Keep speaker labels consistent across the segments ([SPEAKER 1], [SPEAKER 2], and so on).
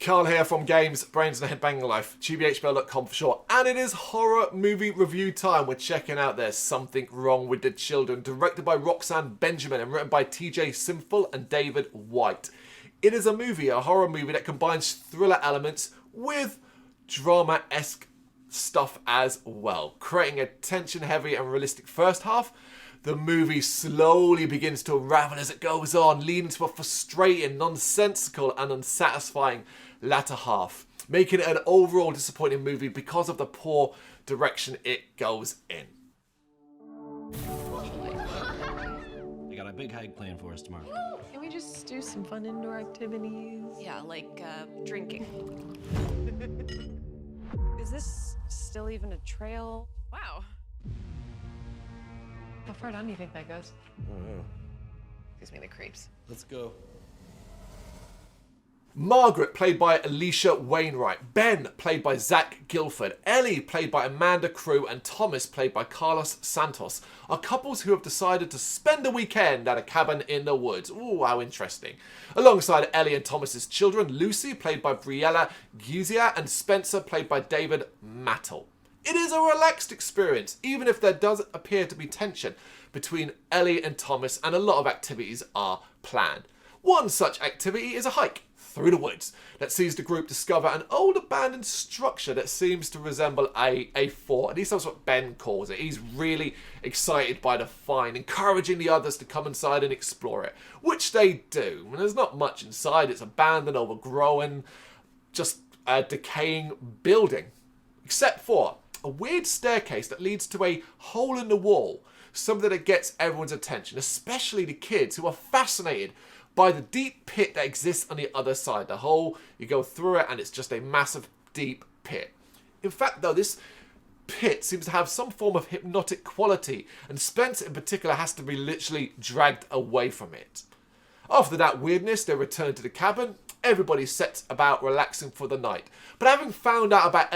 [SPEAKER 1] Carl here from Games, Brains and Head-Banging Life, gbhblofficial for short, and it is horror movie review time. We're checking out There's Something Wrong with the Children, directed by Roxanne Benjamin and written by TJ Simple and David White. It is a horror movie that combines thriller elements with drama-esque stuff as well, creating a tension-heavy and realistic first half. The movie slowly begins to unravel as it goes on, leading to a frustrating, nonsensical and unsatisfying latter half, making it an overall disappointing movie because of the poor direction it goes in.
[SPEAKER 2] I got a big hike planned for us tomorrow.
[SPEAKER 3] Can we just do some fun indoor activities?
[SPEAKER 4] Yeah, like drinking.
[SPEAKER 3] Is this still even a trail?
[SPEAKER 4] Wow.
[SPEAKER 3] How far down do you think that goes?
[SPEAKER 2] I don't know.
[SPEAKER 4] Gives me the creeps.
[SPEAKER 2] Let's go.
[SPEAKER 1] Margaret, played by Alicia Wainwright. Ben, played by Zach Gilford. Ellie, played by Amanda Crew. And Thomas, played by Carlos Santos, are couples who have decided to spend a weekend at a cabin in the woods. Ooh, how interesting. Alongside Ellie and Thomas's children, Lucy, played by Briella Guzia, and Spencer, played by David Mattel. It is a relaxed experience, even if there does appear to be tension between Ellie and Thomas, and a lot of activities are planned. One such activity is a hike through the woods that sees the group discover an old abandoned structure that seems to resemble a fort. At least that's what Ben calls it. He's really excited by the find, encouraging the others to come inside and explore it, which they do. And there's not much inside. It's abandoned, overgrown, just a decaying building, except for a weird staircase that leads to a hole in the wall, something that gets everyone's attention, especially the kids who are fascinated by the deep pit that exists on the other side. The hole, you go through it and it's just a massive deep pit. In fact though, this pit seems to have some form of hypnotic quality, and Spencer in particular has to be literally dragged away from it. After that weirdness, they return to the cabin. Everybody sets about relaxing for the night. But having found out about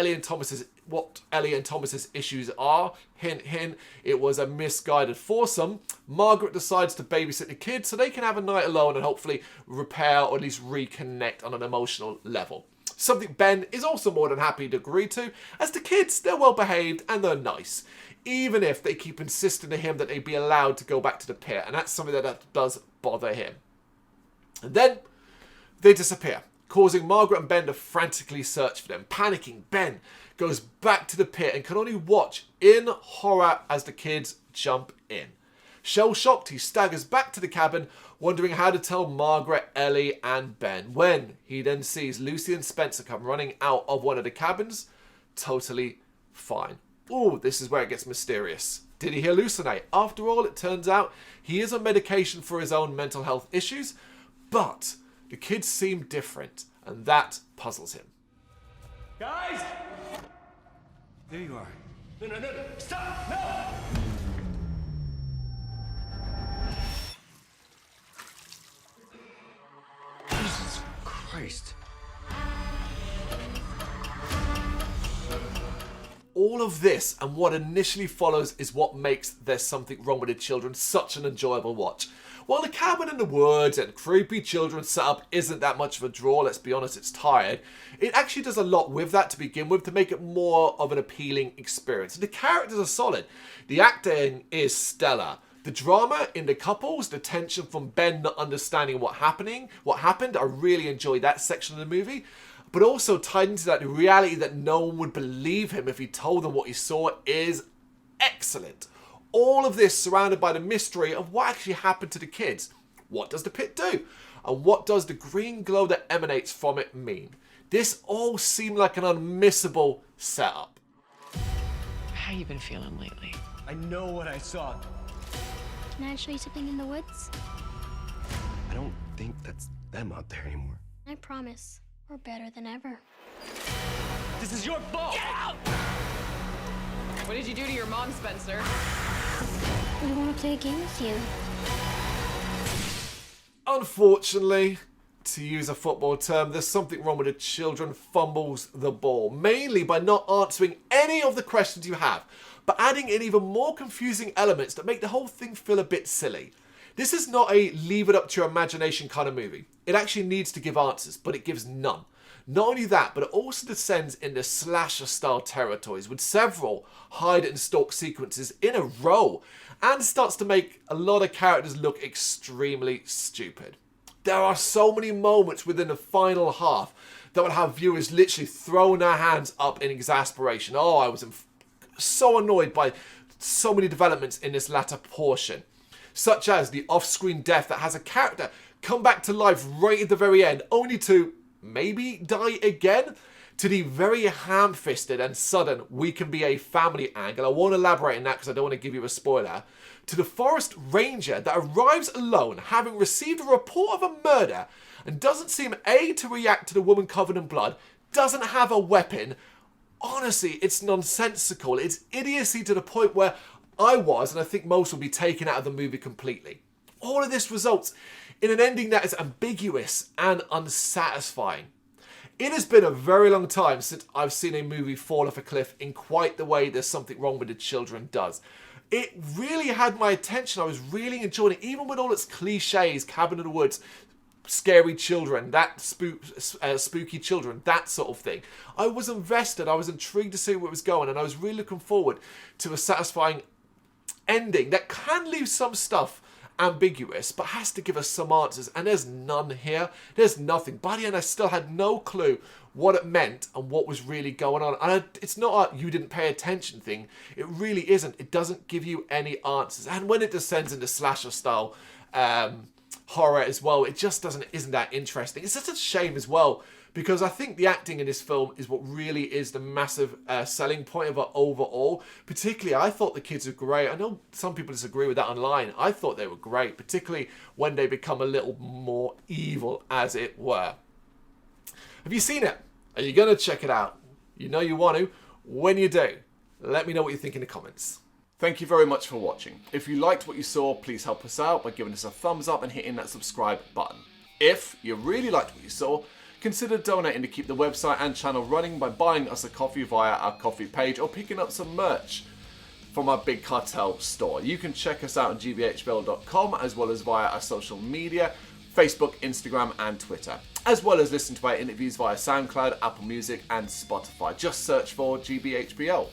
[SPEAKER 1] what Ellie and Thomas's issues are, hint hint, it was a misguided foursome, Margaret decides to babysit the kids so they can have a night alone and hopefully repair or at least reconnect on an emotional level. Something Ben is also more than happy to agree to, as the kids, they're well behaved and they're nice, even if they keep insisting to him that they be allowed to go back to the pit, and that's something that does bother him. And then they disappear, causing Margaret and Ben to frantically search for them. Panicking, Ben goes back to the pit and can only watch in horror as the kids jump in. Shell-shocked, he staggers back to the cabin, wondering how to tell Margaret, Ellie and Ben, when he then sees Lucy and Spencer come running out of one of the cabins, totally fine. Ooh, this is where it gets mysterious. Did he hallucinate? After all, it turns out he is on medication for his own mental health issues, but the kids seem different, and that puzzles him.
[SPEAKER 2] Guys! There you are. No, stop! No! Jesus Christ.
[SPEAKER 1] All of this and what initially follows is what makes There's Something Wrong with the Children such an enjoyable watch. While the cabin in the woods and creepy children setup isn't that much of a draw, let's be honest, it's tired, it actually does a lot with that to begin with to make it more of an appealing experience. And the characters are solid. The acting is stellar. The drama in the couples, the tension from Ben not understanding what happened, I really enjoyed that section of the movie. But also tied into that, the reality that no one would believe him if he told them what he saw is excellent. All of this surrounded by the mystery of what actually happened to the kids. What does the pit do? And what does the green glow that emanates from it mean? This all seemed like an unmissable setup.
[SPEAKER 3] How you been feeling lately?
[SPEAKER 2] I know what I saw.
[SPEAKER 5] Can I show you something in the woods?
[SPEAKER 2] I don't think that's them out there anymore.
[SPEAKER 5] I promise, we're better than ever.
[SPEAKER 2] This is your fault! Get out!
[SPEAKER 4] What did you do to your mom, Spencer?
[SPEAKER 5] We want to play a game with you.
[SPEAKER 1] Unfortunately, to use a football term, There's Something Wrong with the Children fumbles the ball, mainly by not answering any of the questions you have, but adding in even more confusing elements that make the whole thing feel a bit silly. This is not a leave it up to your imagination kind of movie. It actually needs to give answers, but it gives none. Not only that, but it also descends into slasher-style territories with several hide and stalk sequences in a row, and starts to make a lot of characters look extremely stupid. There are so many moments within the final half that would have viewers literally throwing their hands up in exasperation. Oh, I was so annoyed by so many developments in this latter portion, such as the off-screen death that has a character come back to life right at the very end, only to maybe die again, to the very ham-fisted and sudden we can be a family angle. I won't elaborate on that because I don't want to give you a spoiler. To the forest ranger that arrives alone, having received a report of a murder, and doesn't seem to react to the woman covered in blood, doesn't have a weapon. Honestly, it's nonsensical. It's idiocy to the point where I was, and I think most will be taken out of the movie completely. All of this results in an ending that is ambiguous and unsatisfying. It has been a very long time since I've seen a movie fall off a cliff in quite the way There's Something Wrong with the Children does. It really had my attention. I was really enjoying it, even with all its cliches, cabin in the woods, scary children, that spooky children, that sort of thing. I was invested. I was intrigued to see where it was going, and I was really looking forward to a satisfying ending that can leave some stuff ambiguous, but has to give us some answers, and there's none here. There's nothing. By the end, I still had no clue what it meant and what was really going on. And it's not a you didn't pay attention thing. It really isn't. It doesn't give you any answers. And when it descends into slasher style horror as well, it just isn't that interesting. It's just a shame as well, because I think the acting in this film is what really is the massive selling point of it overall. Particularly, I thought the kids were great. I know some people disagree with that online. I thought they were great, particularly when they become a little more evil, as it were. Have you seen it? Are you going to check it out? You know you want to. When you do, let me know what you think in the comments. Thank you very much for watching. If you liked what you saw, please help us out by giving us a thumbs up and hitting that subscribe button. If you really liked what you saw, consider donating to keep the website and channel running by buying us a coffee via our coffee page or picking up some merch from our Big Cartel store. You can check us out on gbhbl.com as well as via our social media, Facebook, Instagram and Twitter, as well as listen to our interviews via SoundCloud, Apple Music and Spotify. Just search for GBHBL.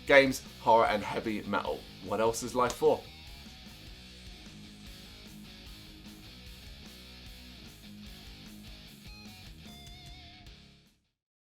[SPEAKER 1] Games, horror and heavy metal. What else is life for?